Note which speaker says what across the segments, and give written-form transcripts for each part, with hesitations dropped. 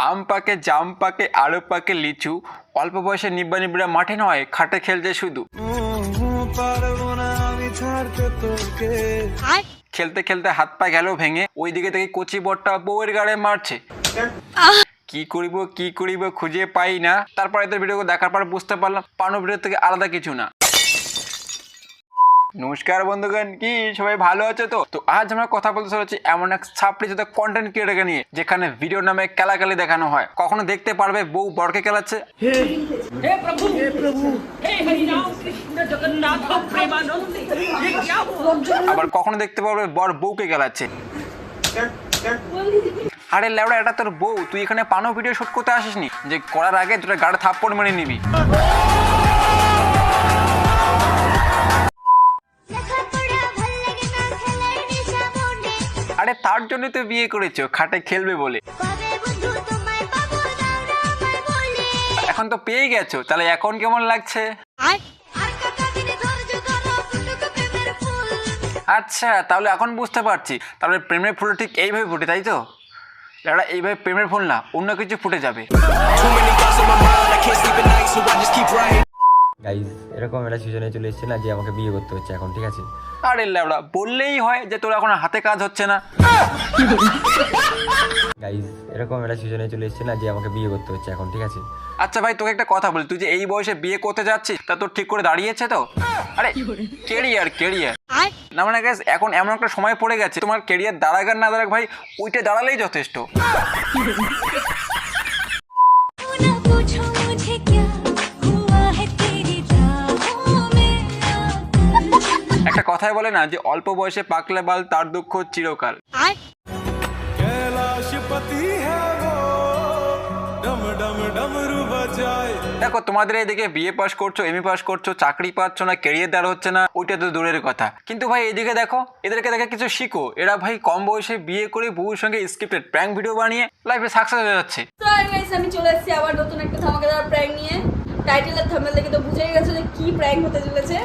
Speaker 1: আম পাকে, জাম পাকে, আলু পাকে, লিচু, অল্প বয়সে নিব্বা নিব্বা মাঠে নয় খাটে খেলছে শুধু। খেলতে খেলতে হাত পা গেল ভেঙে, ওইদিকে থেকে কচি বটটা বউয়ের গাড়ে মারছে। কি করিব খুঁজে পাই না। তারপর এদের ভিডিও দেখার পর বুঝতে পারলাম পানো ভিডিও থেকে আলাদা কিছু না। নমস্কার বন্ধুগণ, কি সবাই ভালো আছে তো? আজ আমরা কথা বলতে চলেছি এমন এক ছাপড়ি জাতীয় কন্টেন্ট ক্রিয়েটরকে নিয়ে, যেখানে ভিডিও নামে কেলাকেলি দেখানো হয়। কখনো দেখতে পারবে বউ বরকে কেলাচ্ছে, আবার কখনো দেখতে পারবে বর বউকে কেলাচ্ছে। আরে লেওড়া, এটা তোর বউ, তুই এখানে পানো ভিডিও শুট করতে আসিসনি যে করার আগে তোরা গাড়ে থাপ্পড় মেরে নিবি। আরে তার জন্য তো বিয়ে করেছো, খাটে খেলবে বলে। এখন তো পেয়ে গেছো, তাহলে এখন কেমন লাগছে? আচ্ছা, তাহলে এখন বুঝতে পারছি, তাহলে প্রেমের ফুল ঠিক এইভাবে ফুটে, তাই তো? এটা এইভাবে প্রেমের ফুল না, অন্য কিছু ফুটে যাবে।
Speaker 2: গাইস, এরকম একটা সিজনে চলে এসেছে না যে আমাকে বিয়ে করতে হচ্ছে এখন, ঠিক আছে?
Speaker 1: আরে লেবড়া, বললেই হয় যে তোর এখন হাতে কাজ হচ্ছে না।
Speaker 2: গাইস, এরকম একটা সিজনে চলে এসেছে না যে আমাকে বিয়ে করতে হচ্ছে এখন, ঠিক আছে?
Speaker 1: আচ্ছা ভাই, তোকে একটা কথা বলি, তুই যে এই বয়সে বিয়ে করতে যাচ্ছিস তা তোর ঠিক করে দাঁড়িয়েছে তো? আরে কেরিয়ার না, মানে গ্যাস এখন এমন একটা সময় পড়ে গেছে, তোমার কেরিয়ার দাঁড়াক আর না দাঁড়াক ভাই, ওইটা দাঁড়ালেই যথেষ্ট। একটা কথাই বলে না যে অল্প বয়সে পাকলে বাল তার দুঃখ চিরকাল। দেখো, তোমাদের এদিকে বিয়ে পাস করছো, এমএ পাস করছো, চাকরি পাচ্ছ না, ক্যারিয়ার দাঁড় হচ্ছে না, ওইটা তো দূরের কথা। কিন্তু ভাই এদিকে দেখো, এদেরকে দেখে কিছু শিখো। এরা ভাই কম বয়সে বিয়ে করে বউর সঙ্গে স্ক্রিপ্টেড প্র্যাঙ্ক ভিডিও বানিয়ে লাইফে সাকসেস হয়ে যাচ্ছে।
Speaker 3: তো গাইস, আমি চলে এসেছি আবার নতুন একটা ধামাকাদার প্র্যাঙ্ক নিয়ে। টাইটেল আর থাম্বনেল দেখে তো বুঝেই গেছো যে কি প্র্যাঙ্ক হতে চলেছে।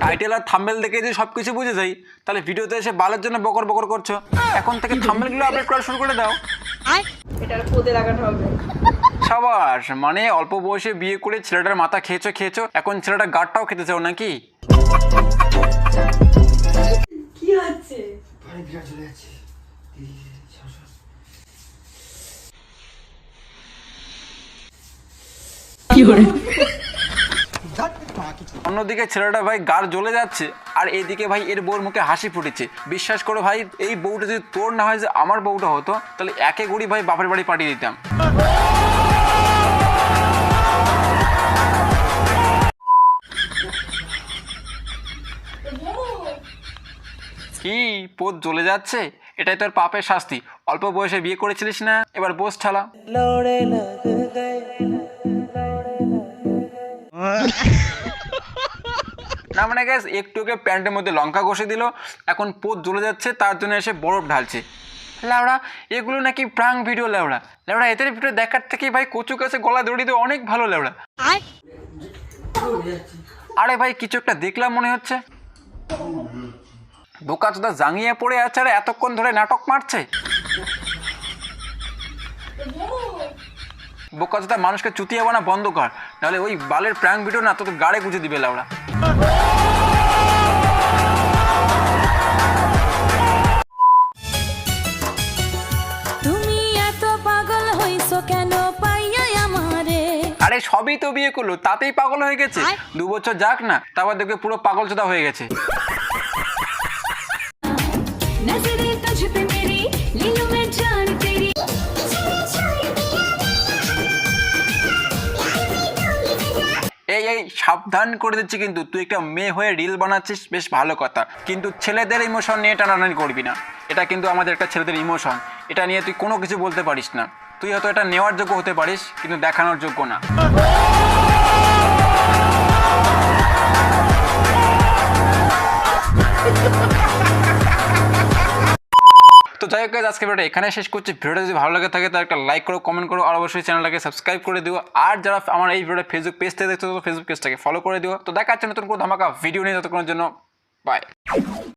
Speaker 1: টাইটেল আর থাম্বনেল দেখে যদি সবকিছু বুঝে যাই, তাহলে ভিডিওতে এসে বালের জন্য বকর বকর করছো। এখন থেকে থাম্বনেলগুলো আপডেট করা শুরু করে দাও।
Speaker 3: এটার পোদে লাগানো হবে।
Speaker 1: সাবাস, মানে অল্প বয়সে বিয়ে করে ছেলেটার মাথা খেয়েছো, এখন ছেলেটা গাড়টাও খেতে চাও নাকি?
Speaker 3: কি হচ্ছে?
Speaker 1: অন্যদিকে ছেলেটা ভাই গাড় জ্বলে যাচ্ছে, আর এইদিকে ভাই এর বউর মুখে হাসি ফুটেছে। বিশ্বাস করো ভাই, এই বউটা যদি তোর না হয় যে আমার বউটা হতো, তাহলে একে গুড়ি ভাই বাপের বাড়ি পাঠিয়ে দিতাম। কি পোত জ্বলে যাচ্ছে? এটাই তোর পাপের শাস্তি। অল্প বয়সে বিয়ে করেছিলিস না, এবার বোস ঠালা। না মানে গ্যাস, একটু ওকে প্যান্টের মধ্যে লঙ্কা ঘষে দিল, এখন পোত জ্বলে যাচ্ছে, তার জন্য এসে বরফ ঢালছে। লেওড়া, এগুলো নাকি প্রাঙ্ক ভিডিও। লেওড়া এদের ভিডিও দেখার থেকে ভাই কচু কাছে গলা দড়ি দিয়ে অনেক ভালো। লেওড়া, আরে ভাই কিছু একটা দেখলাম মনে হচ্ছে। বোকা চোদা জাঙ্গিয়ে পড়ে আছে আর এতক্ষণ ধরে নাটক মারছে। বোকা চোদা, মানুষকে চুতিয়া বানা বন্ধ কর, নাহলে ওই বালের প্র্যাঙ্ক ভিডিও না তোকে গাড়ে গুঁজে দিবে। লেওড়া,
Speaker 4: তুমি এত পাগল হইছো কেন পাইয়া আমারে?
Speaker 1: আরে সবই তো বিয়ে করলো, তাতেই পাগল হয়ে গেছে। 2 বছর যাক না, তারপর দেখবে পুরো পাগল চোদা হয়ে গেছে।
Speaker 4: নজরে তুঝ পে মেরি ले लूं मैं जान तेरी।
Speaker 1: এই সাবধান করে দিচ্ছি কিন্তু, তুই একটা মেয়ে হয়ে রিল বানাচ্ছিস বেশ ভালো কথা, কিন্তু ছেলেদের ইমোশন নিয়ে টানাটানি করবি না। এটা কিন্তু আমাদের একটা ছেলেদের ইমোশন, এটা নিয়ে তুই কোনো কিছু বলতে পারিস না। তুই হয়তো এটা নেওয়ার যোগ্য হতে পারিস, কিন্তু দেখানোর যোগ্য না। তো যাই হোক, আজকে ভিডিওটা এখানে শেষ করছি। ভিডিওটা যদি ভালো লাগে থাকে তাহলে একটা লাইক করো, কমেন্ট করো, আর অবশ্যই চ্যানেলটাকে সাবস্ক্রাইব করে দিও। আর যারা আমার এই ভিডিওটা ফেসবুক পেজ থেকে দেখছো, ফেসবুক পেজটাকে ফলো করে দিও। তো দেখা যাচ্ছে নতুন কোনো ধামাকা ভিডিও নিয়ে, ততক্ষণের জন্য বাই।